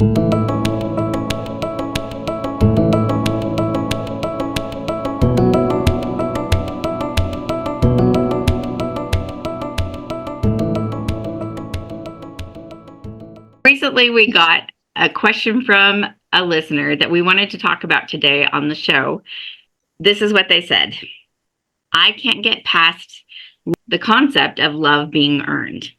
Recently, we got a question from a listener that we wanted to talk about today on the show. This is what they said. I can't get past the concept of love being earned.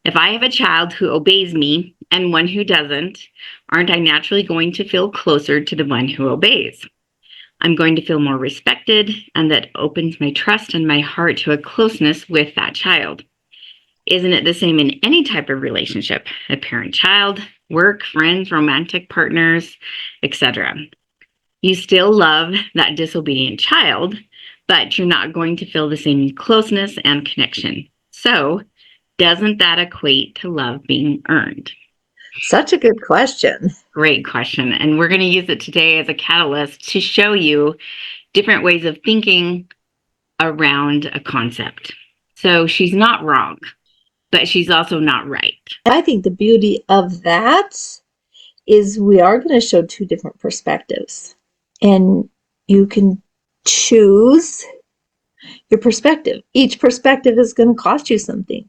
If I have a child who obeys me and one who doesn't, aren't I naturally going to feel closer to the one who obeys? I'm going to feel more respected, and that opens my trust and my heart to a closeness with that child. Isn't it the same in any type of relationship? A parent-child, work, friends, romantic partners, etc. You still love that disobedient child, but you're not going to feel the same closeness and connection. So, doesn't that equate to love being earned? Such a good question. Great question. And we're going to use it today as a catalyst to show you different ways of thinking around a concept. So she's not wrong, but she's also not right. I think the beauty of that is we are going to show two different perspectives. And you can choose your perspective. Each perspective is going to cost you something.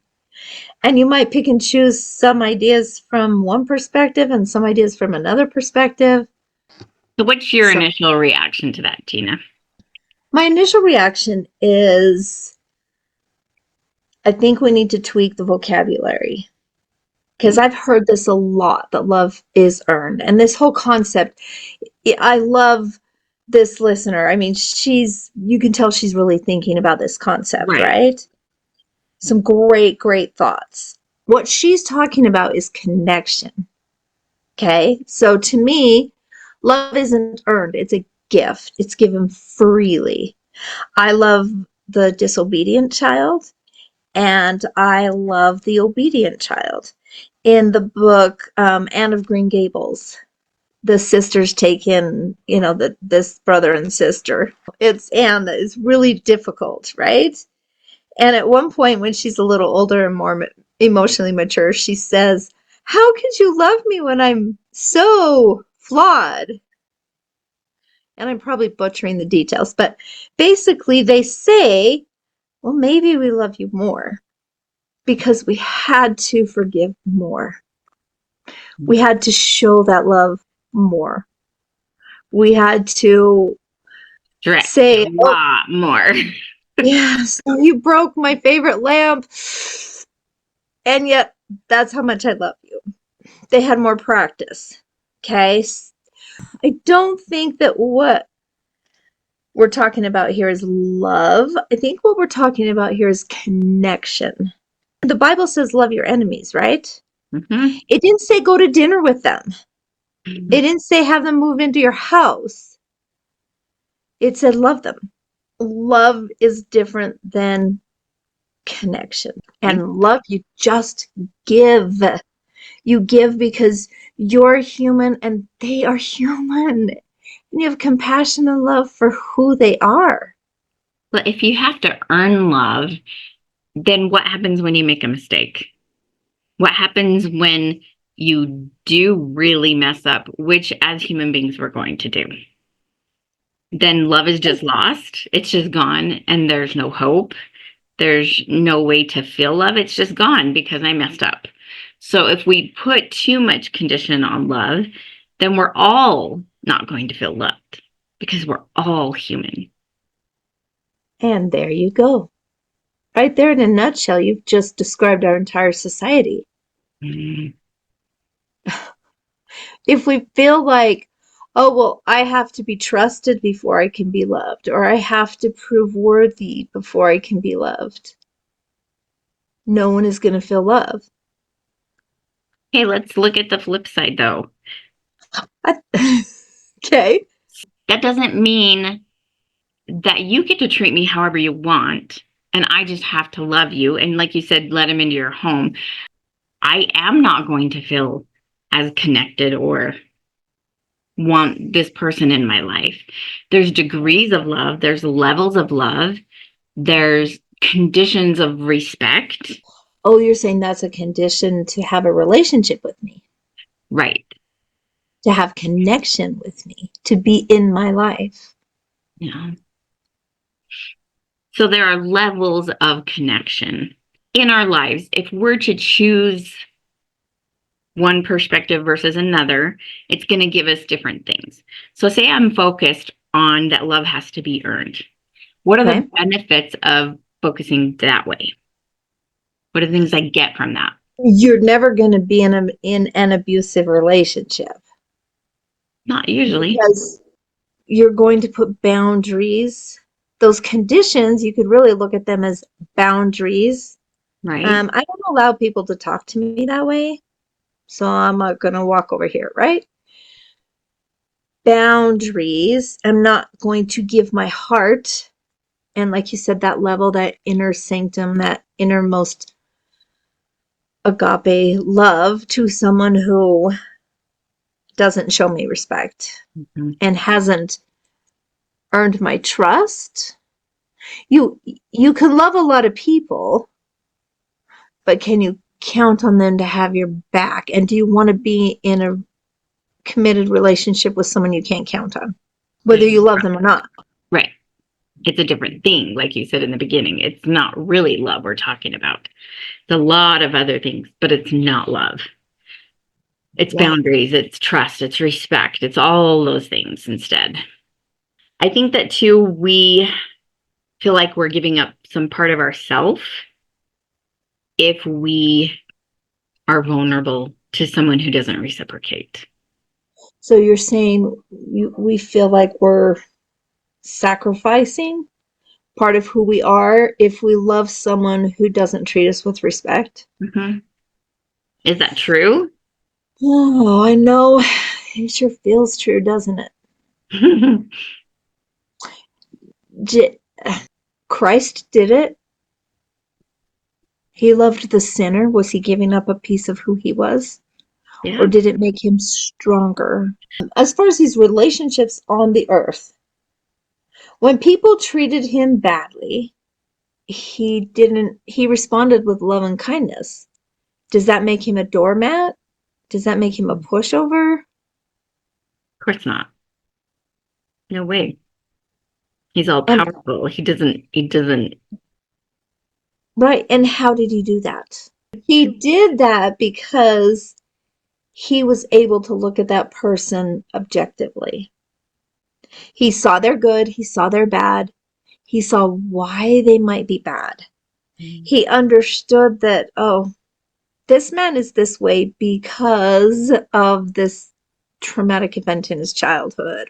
And you might pick and choose some ideas from one perspective and some ideas from another perspective. So what's your initial reaction to that, Tina? My initial reaction is I think we need to tweak the vocabulary. Because I've heard this a lot, that love is earned. And this whole concept, I love this listener. I mean, you can tell she's really thinking about this concept, right? Some great, great thoughts. What she's talking about is connection. Okay? So to me, love isn't earned. It's a gift. It's given freely. I love the disobedient child, and I love the obedient child. In the book, Anne of Green Gables, the sisters take in, this brother and sister. It's Anne that is really difficult, right? And at one point, when she's a little older and more emotionally mature, she says, "How could you love me when I'm so flawed?" And I'm probably butchering the details, but basically they say, well, maybe we love you more because we had to forgive more. We had to show that love more. We had to say a lot more. Yeah, so you broke my favorite lamp, and yet that's how much I love you. They had more practice. Okay? I don't think that what we're talking about here is love. I think what we're talking about here is connection. The Bible says love your enemies, right? Mm-hmm. It didn't say go to dinner with them. Mm-hmm. It didn't say have them move into your house. It said love them. Love is different than connection. And love, you just give. You give because you're human and they are human. And you have compassion and love for who they are. But if you have to earn love, then what happens when you make a mistake? What happens when you do really mess up, which as human beings we're going to do? Then love is just lost. It's just gone, and there's no hope. There's no way to feel love. It's just gone because I messed up. So if we put too much condition on love, then we're all not going to feel loved because we're all human. And there you go. Right there in a nutshell, you've just described our entire society. Mm. If we feel like, oh, well, I have to be trusted before I can be loved, or I have to prove worthy before I can be loved, no one is going to feel love. Okay, let's look at the flip side, though. Okay. That doesn't mean that you get to treat me however you want, and I just have to love you. And like you said, let him into your home. I am not going to feel as connected or want this person in my life. There's degrees of love. There's levels of love. There's conditions of respect. Oh, you're saying that's a condition to have a relationship with me. Right. to have connection with me, to be in my life. Yeah. So there are levels of connection in our lives. If we're to choose one perspective versus another, it's going to give us different things. So say I'm focused on that love has to be earned. What are the Okay. benefits of focusing that way? What are the things I get from that? You're never going to be in an abusive relationship Not usually, because you're going to put boundaries. Those conditions, you could really look at them as boundaries. right? I don't allow people to talk to me that way, so I'm not going to walk over here, right? Boundaries. I'm not going to give my heart, and like you said, that level, that inner sanctum, that innermost agape love to someone who doesn't show me respect Mhm. and hasn't earned my trust. You can love a lot of people, but can you count on them to have your back? And do you want to be in a committed relationship with someone you can't count on, whether you love them or not? Right. It's a different thing, like you said in the beginning. It's not really love we're talking about. It's a lot of other things, but it's not love. It's Yeah. boundaries, it's trust, it's respect, it's all those things instead. I think that too, we feel like we're giving up some part of ourself if we are vulnerable to someone who doesn't reciprocate. So you're saying we feel like we're sacrificing part of who we are if we love someone who doesn't treat us with respect? Mhm. Is that true? Oh, I know. It sure feels true, doesn't it? J- Christ did it. He loved the sinner. Was he giving up a piece of who he was? Yeah. Or did it make him stronger? As far as these relationships on the earth, when people treated him badly, he responded with love and kindness. Does that make him a doormat? Does that make him a pushover? Of course not. No way. He's all And powerful. He doesn't. right, and how did he do that? He did that because he was able to look at that person objectively. He saw their good, he saw their bad, he saw why they might be bad. He understood that, oh, this man is this way because of this traumatic event in his childhood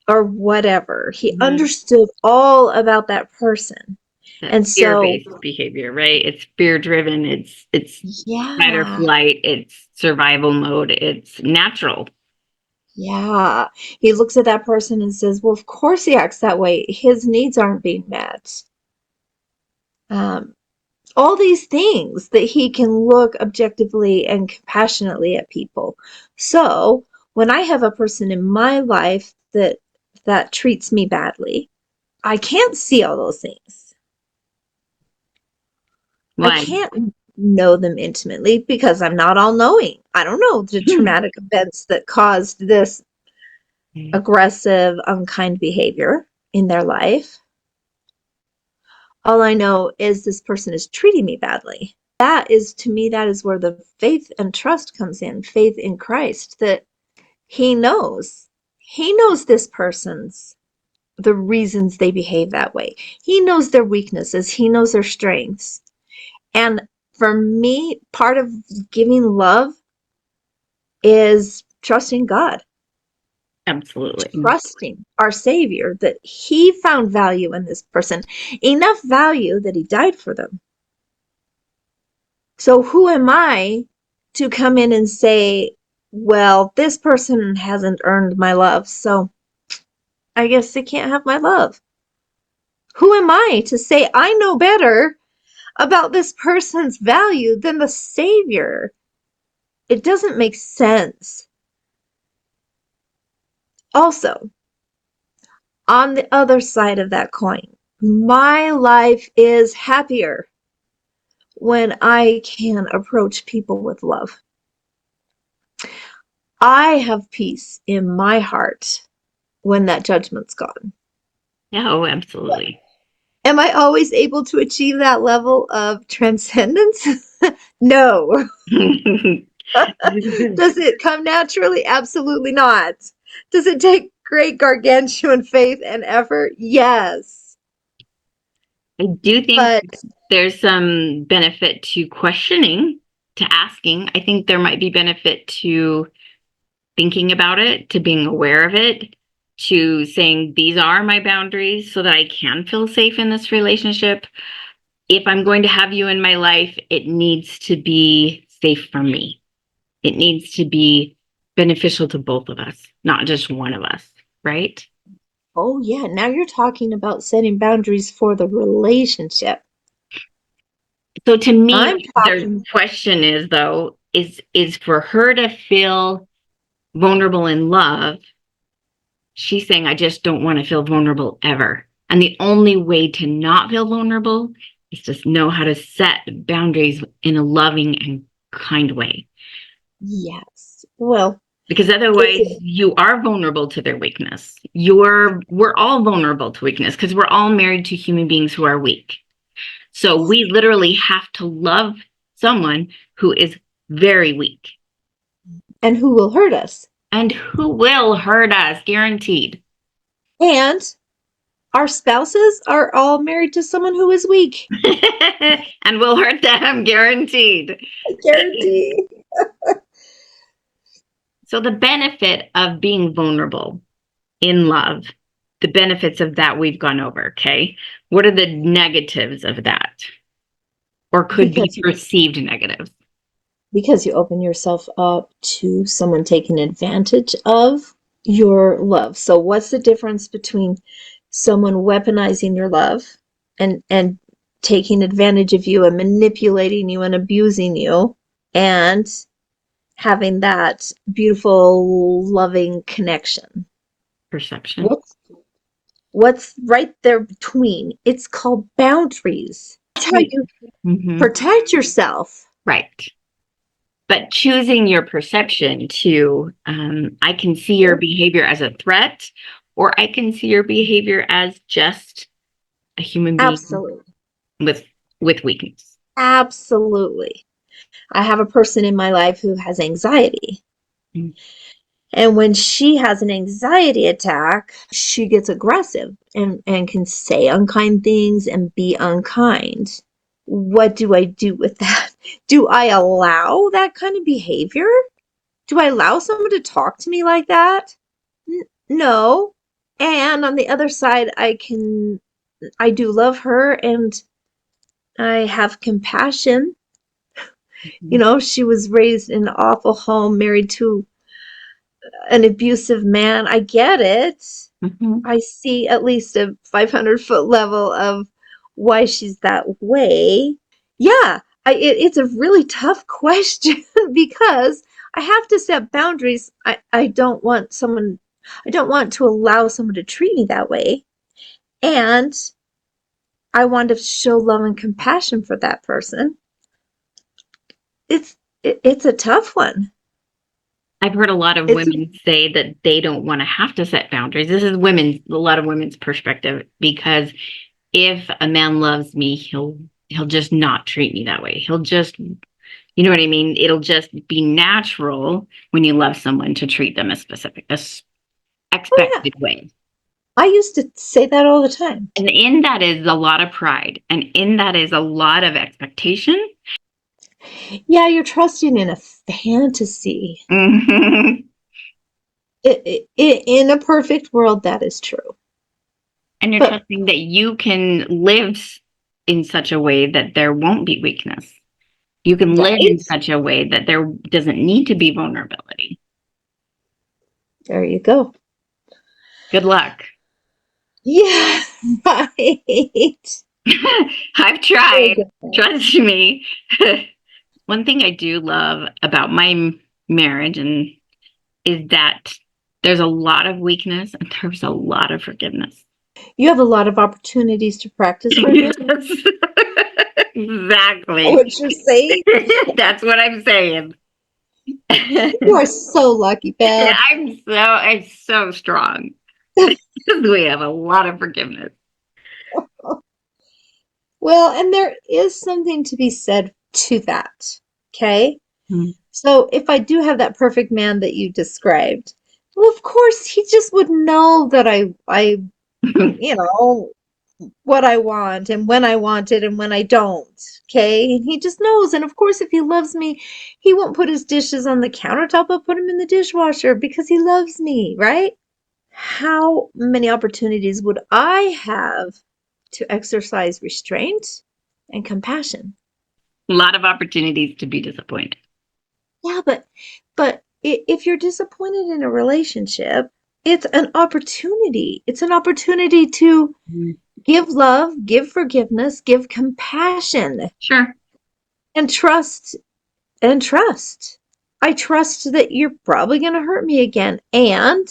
or whatever. He Mhm. understood all about that person. That And so, fear-based behavior, right? It's fear-driven. It's fight or yeah, flight. It's survival mode. It's natural. yeah. He looks at that person and says, well, of course he acts that way. His needs aren't being met. Um, all these things that he can look objectively and compassionately at people. So when I have a person in my life that treats me badly, I can't see all those things. I Why? can't know them intimately because I'm not all knowing. I don't know the traumatic events that caused this aggressive, unkind behavior in their life. All I know is this person is treating me badly. That is, to me, that is where the faith and trust comes in. Faith in Christ, that he knows. He knows this person's, the reasons they behave that way. He knows their weaknesses. He knows their strengths. And for me, part of giving love is trusting God, Absolutely. trusting our Savior that he found value in this person, enough value that he died for them. So who am I to come in and say, well, this person hasn't earned my love, so I guess they can't have my love? Who am I to say I know better about this person's value than the Savior? It doesn't make sense. Also, on the other side of that coin, my life is happier when I can approach people with love. I have peace in my heart when that judgment's gone. Oh, absolutely. Am I always able to achieve that level of transcendence? No. Does it come naturally? Absolutely not. Does it take great gargantuan faith and effort? Yes. I do think But there's some benefit to questioning, to asking. I think there might be benefit to thinking about it, to being aware of it, to saying, these are my boundaries so that I can feel safe in this relationship. If I'm going to have you in my life, it needs to be safe for me. It needs to be beneficial to both of us, not just one of us, right? oh yeah, now you're talking about setting boundaries for the relationship. So to me, I'm the talking question is though, is for her to feel vulnerable in love. She's saying, I just don't want to feel vulnerable ever. And the only way to not feel vulnerable is to know how to set boundaries in a loving and kind way. yes. Well, Because otherwise it's you are vulnerable to their weakness. We're all vulnerable to weakness because we're all married to human beings who are weak. So we literally have to love someone who is very weak and who will hurt us. and who will hurt us, guaranteed. And our spouses are all married to someone who is weak. And will hurt them, guaranteed. I guarantee. So the benefit of being vulnerable in love, the benefits of that we've gone over, okay? What are the negatives of that? Or could be Because perceived negatives? because you open yourself up to someone taking advantage of your love. So what's the difference between someone weaponizing your love and taking advantage of you and manipulating you and abusing you and having that beautiful loving connection? Perception. What's what's right there between? It's called boundaries. That's how you Mhm. protect yourself. Right. But choosing your perception to, I can see your behavior as a threat, or I can see your behavior as just a human being Absolutely. with with weakness. Absolutely. I have a person in my life who has anxiety. Mm. And when she has an anxiety attack, she gets aggressive and can say unkind things and be unkind. What do I do with that? Do I allow that kind of behavior? Do I allow someone to talk to me like that? No. And on the other side, I do love her and I have compassion. You know, she was raised in an awful home, married to an abusive man. I get it. Mhm. I see at least a 500-foot level of why she's that way. Yeah, it's a really tough question because I have to set boundaries. I don't want someone, I don't want to allow someone to treat me that way. And I want to show love and compassion for that person. It's a tough one. I've heard a lot of It's women say that they don't want to have to set boundaries. This is a lot of women's perspective, because if a man loves me, he'll just not treat me that way. He'll just, you know what I mean? It'll just be natural when you love someone to treat them a oh yeah. expected way. I used to say that all the time. And in that is a lot of pride, and in that is a lot of expectation. Yeah, you're trusting in a fantasy. Mhm. In a perfect world, that is true. And you're But trusting that you can live in such a way that there won't be weakness. You can live in right? such a way that there doesn't need to be vulnerability. There you go. Good luck. Yeah, right. I've Very tried. good point. Trust me. One thing I do love about my marriage and is that there's a lot of weakness and there's a lot of forgiveness. You have a lot of opportunities to practice Yes. forgiveness. Is that Exactly. what you're saying? That's what I'm saying. You are so lucky, Bev. I'm so strong. We have a lot of forgiveness. Well, and there is something to be said to that. Okay. Mm. So if I do have that perfect man that you described, well, of course, he just would know that you know, what I want and when I want it and when I don't. Okay. And he just knows. And of course, if he loves me, he won't put his dishes on the countertop. He'll put them in the dishwasher because he loves me, right? How many opportunities would I have to exercise restraint and compassion? A lot of opportunities to be disappointed. Yeah, but if you're disappointed in a relationship, it's an opportunity. It's an opportunity to Mm. give love, give forgiveness, give compassion, Sure. and trust. And trust. I trust that you're probably going to hurt me again. And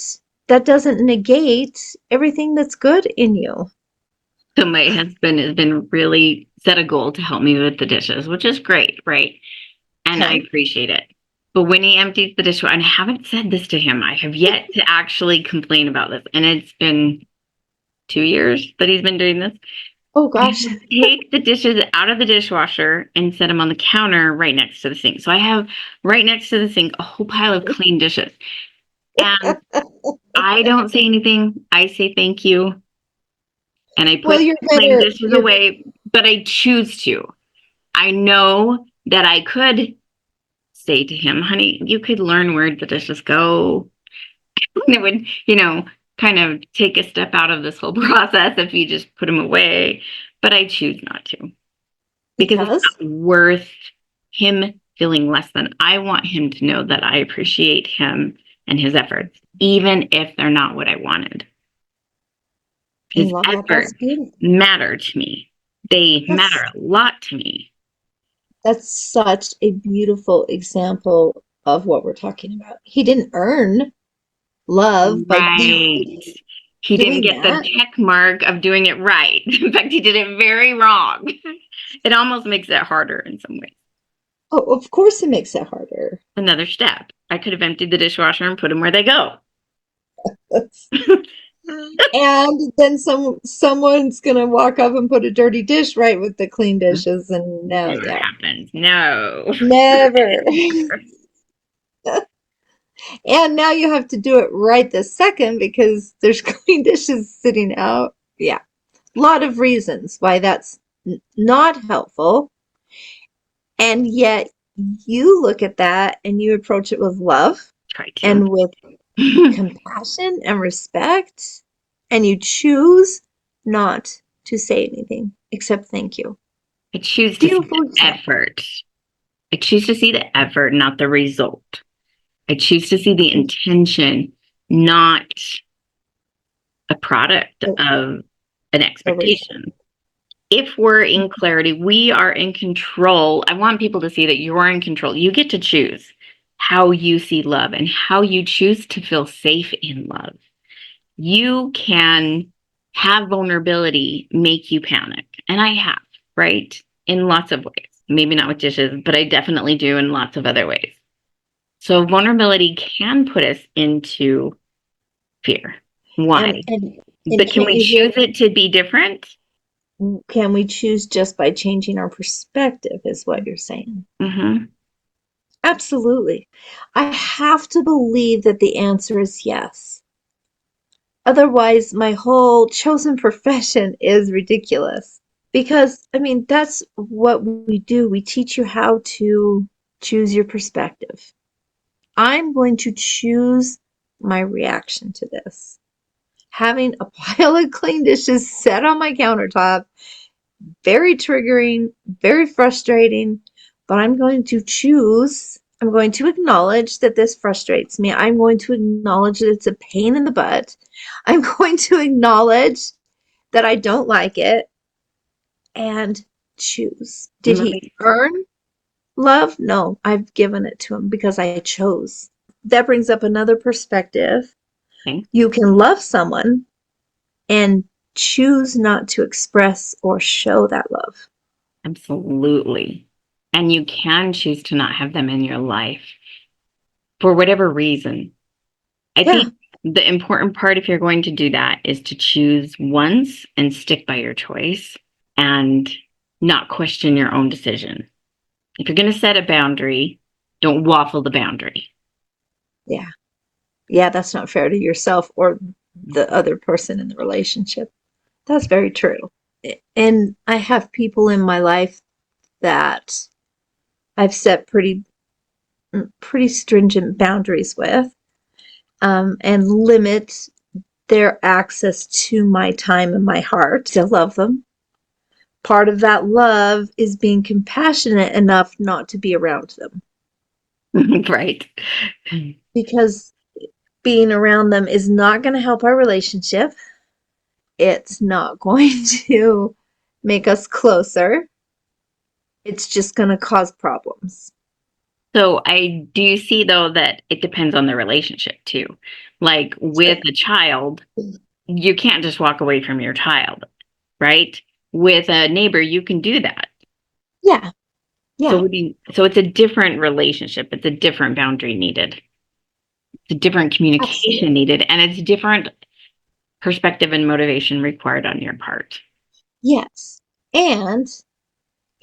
that doesn't negate everything that's good in you. So my husband has been really set a goal to help me with the dishes, which is great, right? And I Okay. appreciate it. But when he empties the dishwasher, and I haven't said this to him, I have yet to actually complain about this. And it's been 2 years that he's been doing this. Oh gosh. Take the dishes out of the dishwasher and set them on the counter right next to the sink. So I have right next to the sink a whole pile of clean dishes. And I don't say anything. I say thank you. And I Well, put you're the clean better. dishes away, but I choose to. I know that I could say to him, honey, you could learn where the dishes go. And it would, kind of take a step out of this whole process if you just put them away. But I choose not to because it's Because not worth him feeling less than. I want him to know that I appreciate him and his efforts, even if they're not what I wanted. I His love that. That's efforts beautiful. matter to me. They matter That's a lot to me. that's such a beautiful example of what we're talking about. He didn't earn love by Right. He didn't doing get the that. check mark of doing it right. In fact, he did it very wrong. It almost makes it harder in some ways. Oh, of course it makes it harder. Another step. I could have emptied the dishwasher and put them where they go. And then someone's gonna walk up and put a dirty dish right with the clean dishes, and no, Never yeah, happens. No. never. And now you have to do it right this second because there's clean dishes sitting out. Yeah, a lot of reasons why that's not helpful. And yet you look at that and you approach it with love Try to. and with compassion and respect, and you choose not to say anything except thank you. I choose to see Beautiful the example. effort. I choose to see the effort, not the result. I choose to see the intention, not a product The, of an the result. expectation. If we're in clarity, we are in control. I want people to see that you're in control. You get to choose how you see love and how you choose to feel safe in love. You can have vulnerability make you panic. And I have, right? In lots of ways. Maybe not with dishes, but I definitely do in lots of other ways. So vulnerability can put us into fear. And Why? and and But can can't we you choose hear? it to be different? Can we choose just by changing our perspective? Is what you're saying? Mm-hmm. Absolutely. I have to believe that the answer is yes. Otherwise, my whole chosen profession is ridiculous. Because, I mean, that's what we do. We teach you how to choose your perspective. I'm going to choose my reaction to this. Having a pile of clean dishes set on my countertop, very triggering, very frustrating, but I'm going to acknowledge that this frustrates me. I'm going to acknowledge that it's a pain in the butt. I'm going to acknowledge that I don't like it and choose. Did Let he me earn love? No, I've given it to him because I chose. That brings up another perspective. think. You can love someone and choose not to express or show that love. Absolutely. And you can choose to not have them in your life. for whatever reason. I Yeah. think the important part, if you're going to do that, is to choose once and stick by your choice and not question your own decision. If you're going to set a boundary, don't waffle the boundary. Yeah. Yeah, that's not fair to yourself or the other person in the relationship. That's very true. And I have people in my life that I've set pretty stringent boundaries with, and limit their access to my time and my heart. To love them. Part of that love is being compassionate enough not to be around them, Right. because being around them is not going to help our relationship. It's not going to make us closer. It's just going to cause problems. So I do see though that it depends on the relationship too. Like with a child, you can't just walk away from your child, right? With a neighbor, you can do that. Yeah. Yeah. So it's a different relationship. It's a different boundary needed. It's a different communication Absolutely. needed, and it's different perspective and motivation required on your part. Yes. And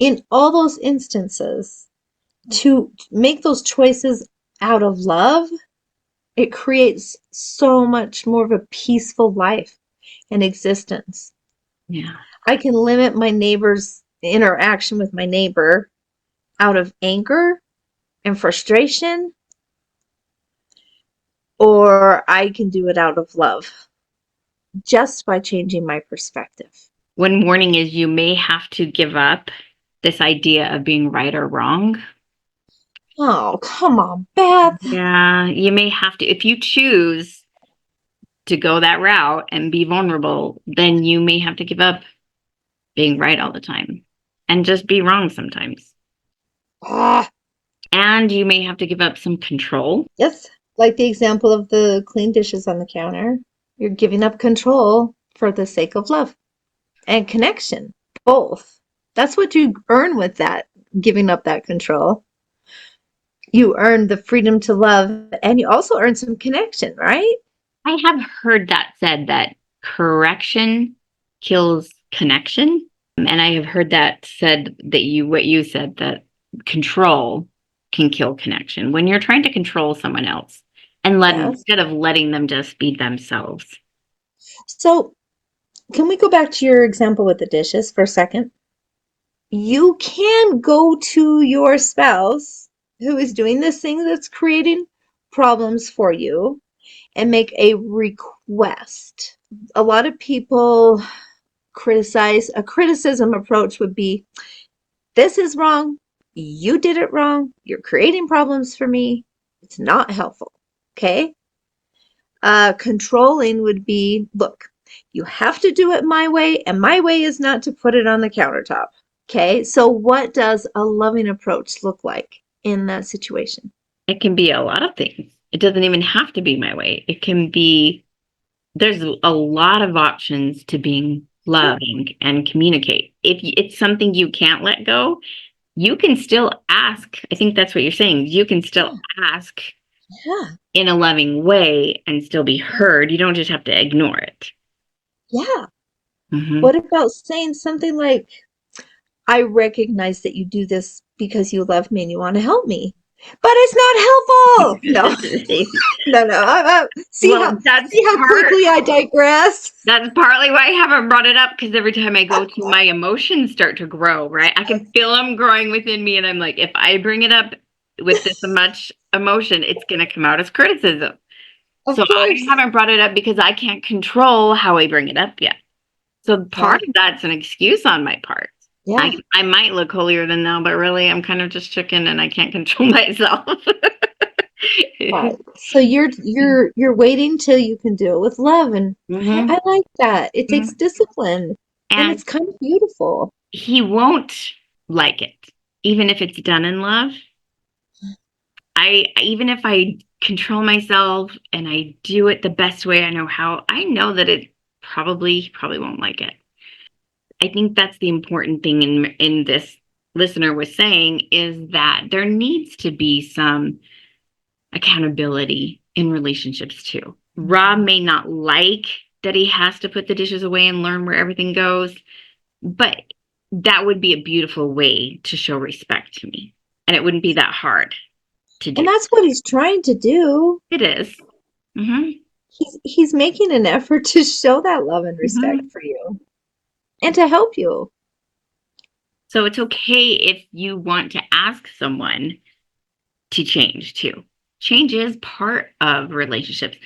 in all those instances, to make those choices out of love, it creates so much more of a peaceful life and existence. Yeah. I can limit my neighbor's interaction with my neighbor out of anger and frustration, or I can do it out of love just by changing my perspective. One warning is you may have to give up this idea of being right or wrong. Oh, come on, Beth. Yeah, you may have to, if you choose to go that route and be vulnerable, then you may have to give up being right all the time and just be wrong sometimes. Ah, And you may have to give up some control. yes, like the example of the clean dishes on the counter. You're giving up control for the sake of love and connection, both. That's what you earn with that, giving up that control. You earn the freedom to love, and you also earn some connection, right? I have heard that said that correction kills connection. And I have heard that said that what you said, that control can kill connection when you're trying to control someone else and Yes. instead of letting them just be themselves. So, can we go back to your example with the dishes for a second? You can go to your spouse who is doing this thing that's creating problems for you and make a request. A lot of people criticize, a criticism approach would be, this is wrong. You did it wrong. You're creating problems for me. It's not helpful. Okay. Controlling would be, look, you have to do it my way, and my way is not to put it on the countertop. Okay. So, what does a loving approach look like in that situation? It can be a lot of things. It doesn't even have to be my way. It can be, there's a lot of options to being Yeah. loving and communicate. If it's something you can't let go, you can still ask. I think that's what you're saying. You can still ask Yeah. in a loving way and still be heard. You don't just have to ignore it. Yeah. Hmm. What about saying something like, I recognize that you do this because you love me and you want to help me, but it's not helpful. No, no, no. See Well, how quickly I digress. that's partly why I haven't brought it up, because every time I go to, my emotions start to grow, right? I can feel them growing within me, and I'm like, if I bring it up with this much emotion, it's going to come out as criticism. Of So I course. haven't brought it up because I can't control how I bring it up yet. So part Okay. of that's an excuse on my part. Yeah. I might look holier than thou, but really I'm kind of just chicken and I can't control myself. Right. So you're waiting till you can do it with love, and Hmm. I like that. It takes discipline, and And it's kind of beautiful. he won't like it, even if it's done in love. Even if I control myself and I do it the best way I know how, I know that it probably won't like it. I think that's the important thing in this listener was saying, is that there needs to be some accountability in relationships too. Rob may not like that he has to put the dishes away and learn where everything goes, but that would be a beautiful way to show respect to me. And it wouldn't be that hard to And do. that's what he's trying to do. It is. Mm-hmm. He's making an effort to show that love and Mm-hmm. respect for you and to help you. So it's okay if you want to ask someone to change too. Change is part of relationships.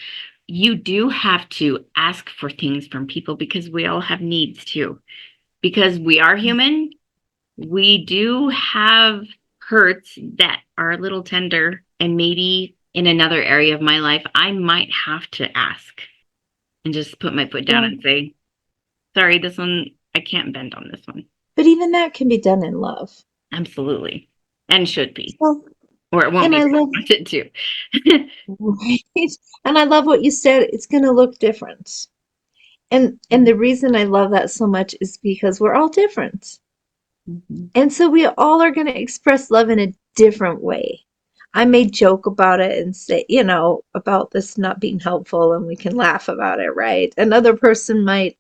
You do have to ask for things from people because we all have needs too. Because we are human, we do have hurts that are a little tender, and maybe in another area of my life, I might have to ask and just put my foot down Yeah. and say, sorry, this one, I can't bend on this one. But even that can be done in love. Absolutely. And should be, So, or it won't and be I love wanted to. right. And I love what you said. It's going to look different. And the reason I love that so much is because we're all different. Mhm. And so we all are going to express love in a different way. I may joke about it and say, about this not being helpful, and we can laugh about it, right? Another person might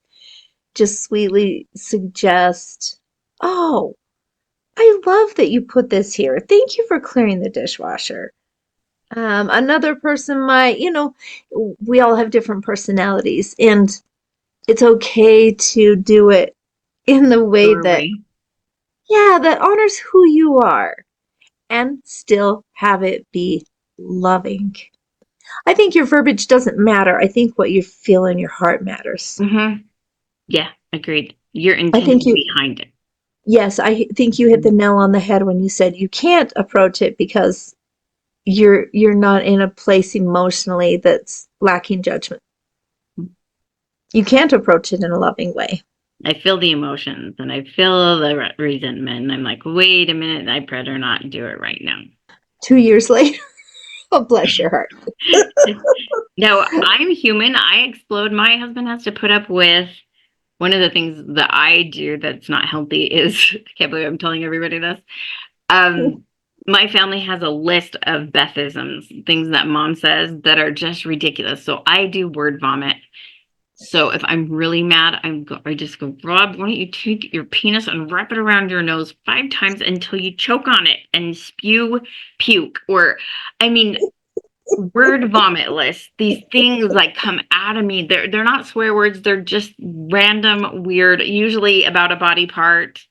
just sweetly suggest, oh, I love that you put this here. Thank you for clearing the dishwasher. Another person might, we all have different personalities, and it's okay to do it in the way Your that, way. yeah, that honors who you are and still have it be loving. I think your verbiage doesn't matter. I think what you feel in your heart matters. Mm-hmm. Yeah, agreed. Your I think intention you, behind it. yes, I think you hit the nail on the head when you said you can't approach it because you're not in a place emotionally that's lacking judgment. You can't approach it in a loving way. I feel the emotions and I feel the resentment. I'm like, wait a minute, I better not do it right now. 2 years later, oh, bless your heart. No, I'm human. I explode. My husband has to put up with one of the things that I do that's not healthy is I can't believe I'm telling everybody this. Um, my family has a list of Bethisms, things that mom says that are just ridiculous. So I do word vomit. So if I'm really mad, I just go, Rob, why don't you take your penis and wrap it around your nose 5 times until you choke on it and spew puke? Or, I mean, word vomit list. These things like come out of me. They're not swear words. They're just random, weird, usually about a body part.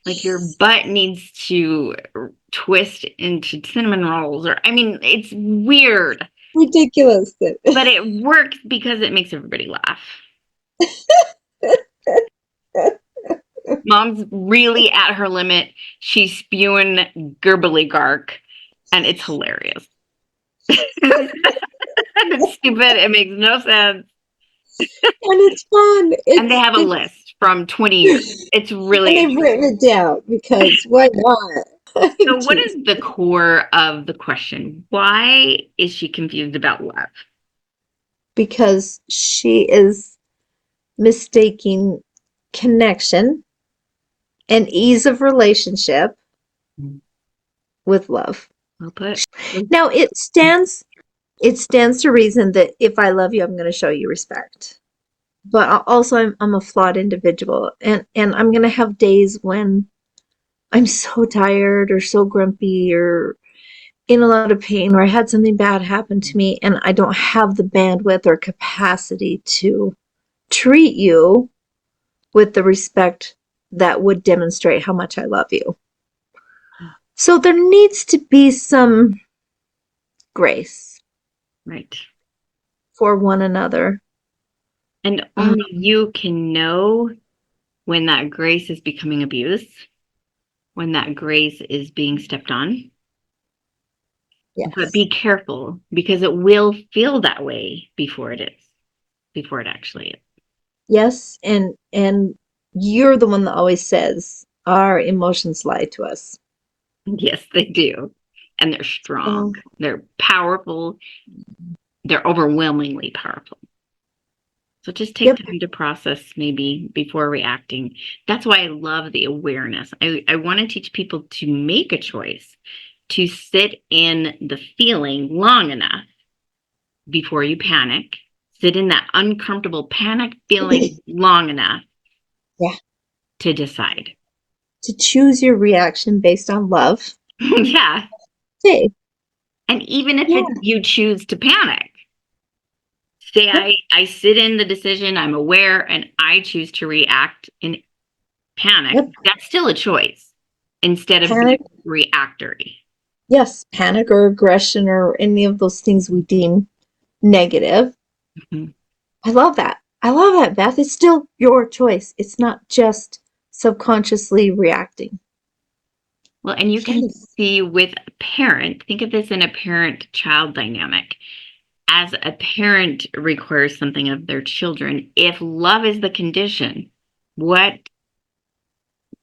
Like your butt needs to twist into cinnamon rolls, or I mean, it's weird, Ridiculous. but it works because it makes everybody laugh. Mom's really at her limit. She's spewing gurgly gark, and it's hilarious. It's stupid. It makes no sense. And it's fun. And they have a list from 20 years. It's really And they've interesting. written it down because why not? So, what Jeez. is the core of the question? Why is she confused about love? Because she is mistaking connection and ease of relationship with love. Well put. Now it stands to reason that if I love you, I'm going to show you respect. But also I'm a flawed individual, and I'm going to have days when I'm so tired or so grumpy or in a lot of pain, or I had something bad happen to me and I don't have the bandwidth or capacity to treat you with the respect that would demonstrate how much I love you. So there needs to be some grace Right. for one another. And Um, only you can know when that grace is becoming abuse, when that grace is being stepped on. But yes. be careful because it will feel that way before it actually is. Yes, and you're the one that always says our emotions lie to us. Yes, they do. And they're strong, Oh, they're powerful, they're overwhelmingly powerful. So just take yep. time to process maybe before reacting. That's why I love the awareness. I want to teach people to make a choice to sit in the feeling long enough before you panic. Sit in that uncomfortable panic feeling long enough Yeah. to decide. To choose your reaction based on love. Yeah. Say, And even if yeah. you choose to panic, say I sit in the decision, I'm aware, and I choose to react in panic, Yep. that's still a choice instead of Panic. being reactory. Yes, panic or aggression or any of those things we deem negative. Mhm. I love that. I love that, Beth. It's still your choice. It's not just subconsciously reacting. Well, and you can Yes. see with a parent, think of this in a parent-child dynamic. As a parent requires something of their children, if love is the condition, what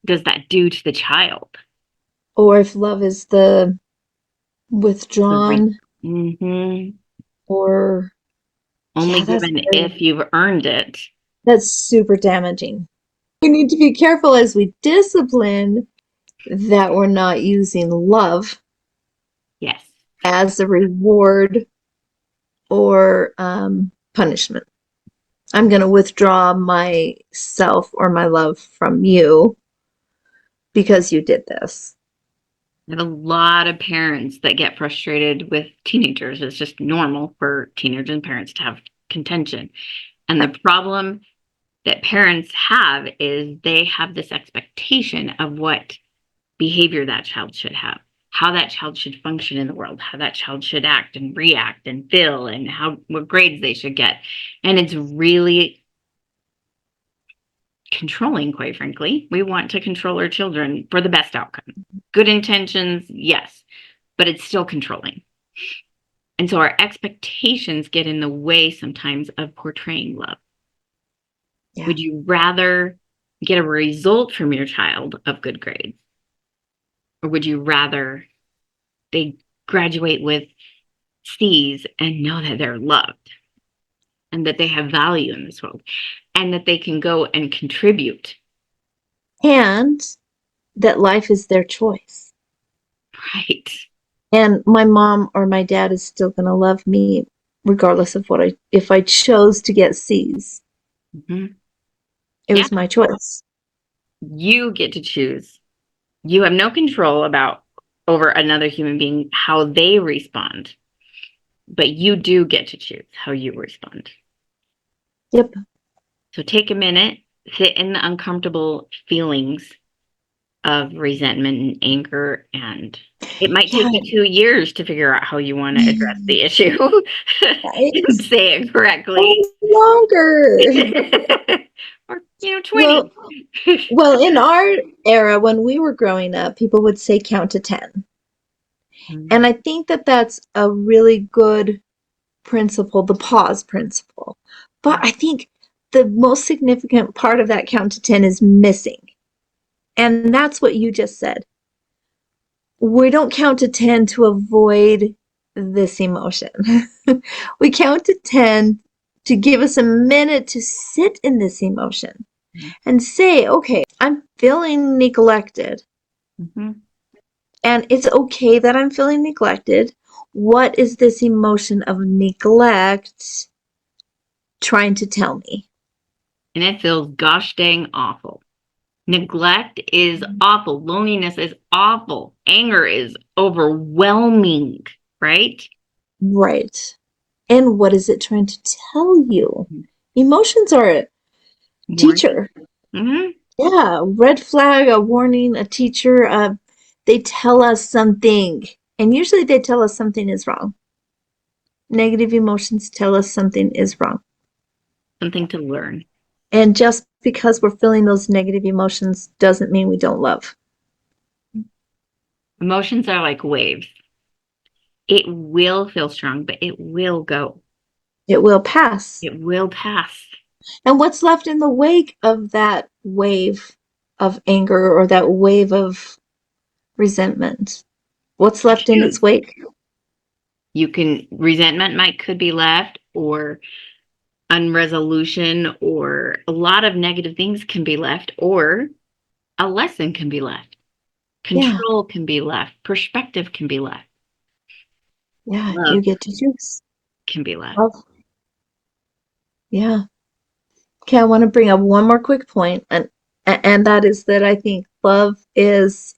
does that do to the child? Or if love is the withdrawn Mm-hmm. or Only yeah, given if you've earned it. that's super damaging. We need to be careful as we discipline that we're not using love Yes. as a reward or punishment. I'm going to withdraw myself or my love from you because you did this. I have a lot of parents that get frustrated with teenagers. It's just normal for teenagers and parents to have contention. And the problem that parents have is they have this expectation of what behavior that child should have, how that child should function in the world, how that child should act and react and feel, and how what grades they should get. And it's really controlling, quite frankly. We want to control our children for the best outcome. Good intentions, yes, but it's still controlling. And so our expectations get in the way sometimes of portraying love. Yeah. Would you rather get a result from your child of good grades? Or would you rather they graduate with C's and know that they're loved and that they have value in this world and that they can go and contribute? And that life is their choice. Right. And my mom or my dad is still going to love me regardless of if I chose to get C's. Mm-hmm. It Yeah. was my choice. You get to choose. You have no control about over another human being, how they respond, but you do get to choose how you respond. Yep. So take a minute, sit in the uncomfortable feelings of resentment and anger, and it might take Yeah. you 2 years to figure out how you want to address the issue and Right. say it correctly. Oh, longer. Or 20. Well, well, in our era when we were growing up, people would say count to 10. And I think that that's a really good principle, the pause principle. But I think the most significant part of that count to 10 is missing. And that's what you just said. We don't count to 10 to avoid this emotion. We count to 10 to give us a minute to sit in this emotion and say, okay, I'm feeling neglected. Mhm. And it's okay that I'm feeling neglected. What is this emotion of neglect trying to tell me? And it feels gosh dang awful. Neglect is awful. Loneliness is awful. Anger is overwhelming, right? Right. And what is it trying to tell you? Emotions are a Warning. teacher. Hmm. Yeah, red flag, a warning, a teacher. They tell us something. And usually they tell us something is wrong. Negative emotions tell us something is wrong. Something to learn. And just because we're feeling those negative emotions doesn't mean we don't love. Emotions are like waves. It will feel strong, but it will go. It will pass. It will pass. And what's left in the wake of that wave of anger or that wave of resentment? What's left in its wake? You can resentment might could be left, or unresolution, or a lot of negative things can be left, or a lesson can be left. Control can be left. Perspective can be left. Yeah, Love you get to choose. can be left. Love. Yeah. Okay, I want to bring up one more quick point, and that is that I think love is.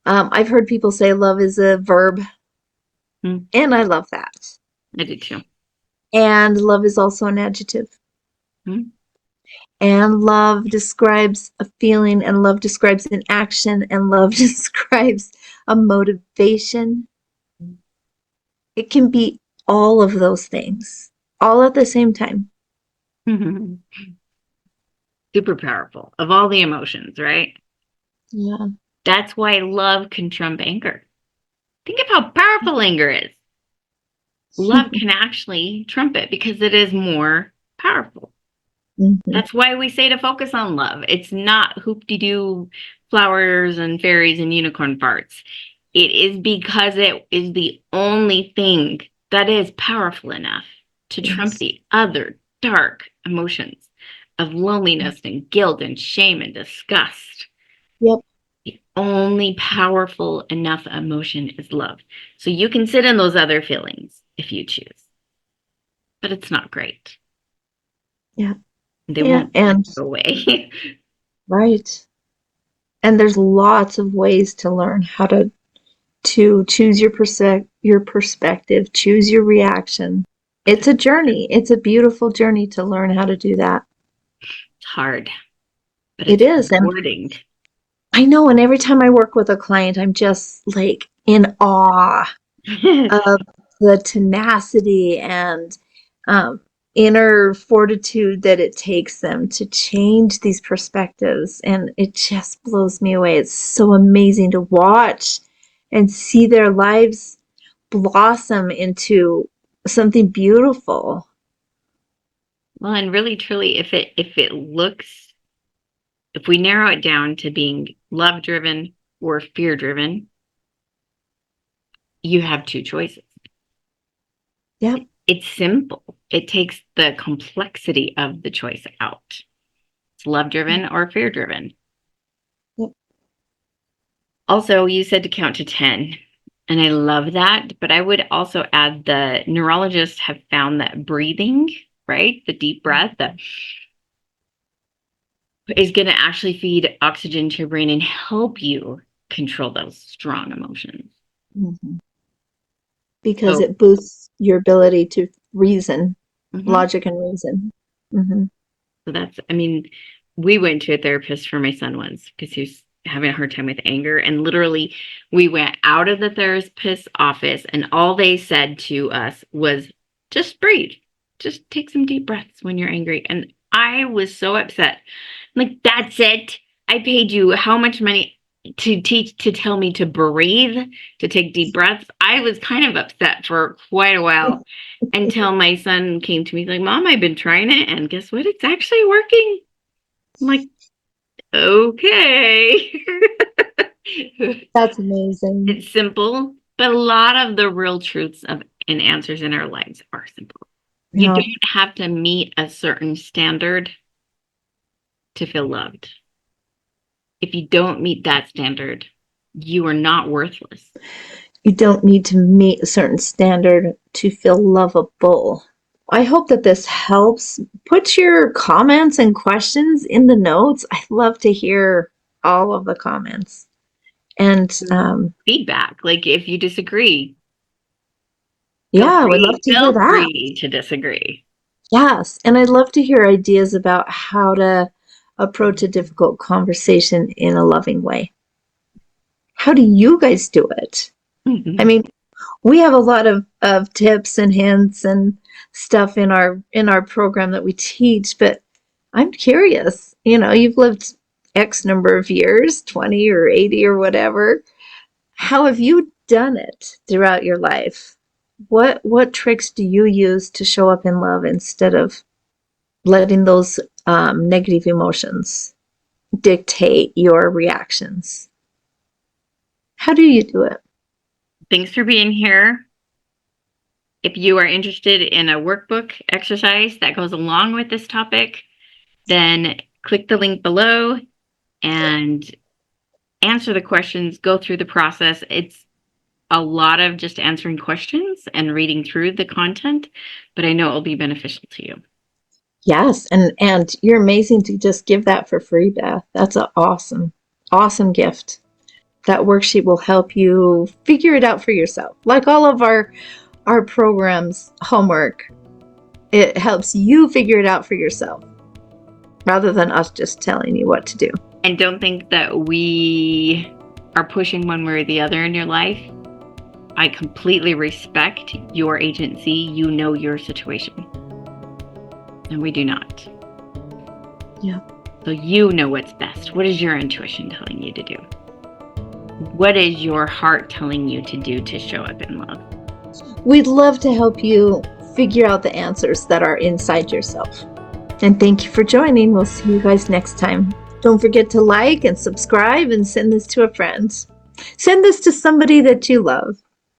I've heard people say love is a verb, Hmm. and I love that. I do too. And love is also an adjective. Hmm. And love describes a feeling, and love describes an action, and love describes a motivation. It can be all of those things, all at the same time. Super powerful of all the emotions, right? Yeah. That's why love can trump anger. Think of how powerful anger is. Love can actually trump it because it is more powerful. Mhm. That's why we say to focus on love. It's not hoop-de-doo flowers and fairies and unicorn farts. It is because it is the only thing that is powerful enough to trump Yes. the other dark emotions of loneliness and guilt and shame and disgust. Yep. The only powerful enough emotion is love. So you can sit in those other feelings if you choose, but it's not great. Yeah. They Yeah. won't And go away. right. And there's lots of ways to learn how to choose your perspective, choose your reaction. It's a journey. It's a beautiful journey to learn how to do that. It's hard, but It it's is. And rewarding. I know, and every time I work with a client, I'm just like in awe of the tenacity and um, inner fortitude that it takes them to change these perspectives. And it just blows me away. It's so amazing to watch and see their lives blossom into something beautiful. Well, and really truly, if we narrow it down to being love driven or fear driven, you have two choices. Yep. It's simple. It takes the complexity of the choice out. It's love driven or fear driven. Yep. Also, you said to count to 10, and I love that. But I would also add the neurologists have found that breathing, right? The deep breath that is going to actually feed oxygen to your brain and help you control those strong emotions. Mhm. Because So, it boosts your ability to reason, mhm. logic and reason. Hmm. So I mean, we went to a therapist for my son once because he was having a hard time with anger. And literally, we went out of the therapist's office, and all they said to us was, just breathe. Just take some deep breaths when you're angry. And I was so upset. I'm like, that's it. I paid you how much money to tell me to breathe, to take deep breaths. I was kind of upset for quite a while until my son came to me like, Mom, I've been trying it, and guess what? It's actually working. I'm like, okay. That's amazing. It's simple, but a lot of the real truths of and answers in our lives are simple. You Yeah. don't have to meet a certain standard to feel loved. If you don't meet that standard, you are not worthless. You don't need to meet a certain standard to feel lovable. I hope that this helps. Put your comments and questions in the notes. I love to hear all of the comments. And Feedback, like if you disagree, yeah, I would love to hear feel that. free to disagree. Yes. And I'd love to hear ideas about how to approach a difficult conversation in a loving way. How do you guys do it? I mean, we have a lot of tips and hints and stuff in our program that we teach, but I'm curious. You know, you've lived X number of years, 20 or 80 or whatever. How have you done it throughout your life? What tricks do you use to show up in love instead of letting those negative emotions dictate your reactions? How do you do it? Thanks for being here. If you are interested in a workbook exercise that goes along with this topic, then click the link below and answer the questions, go through the process. It's a lot of just answering questions and reading through the content, but I know it will be beneficial to you. Yes, and you're amazing to just give that for free, Beth. That's an awesome gift. That worksheet will help you figure it out for yourself. Like all of our programs, homework, it helps you figure it out for yourself rather than us just telling you what to do. And don't think that we are pushing one way or the other in your life. I completely respect your agency. You know your situation. And we do not. Yeah. So you know what's best. What is your intuition telling you to do? What is your heart telling you to do to show up in love? We'd love to help you figure out the answers that are inside yourself. And thank you for joining. We'll see you guys next time. Don't forget to like and subscribe and send this to a friend. Send this to somebody that you love.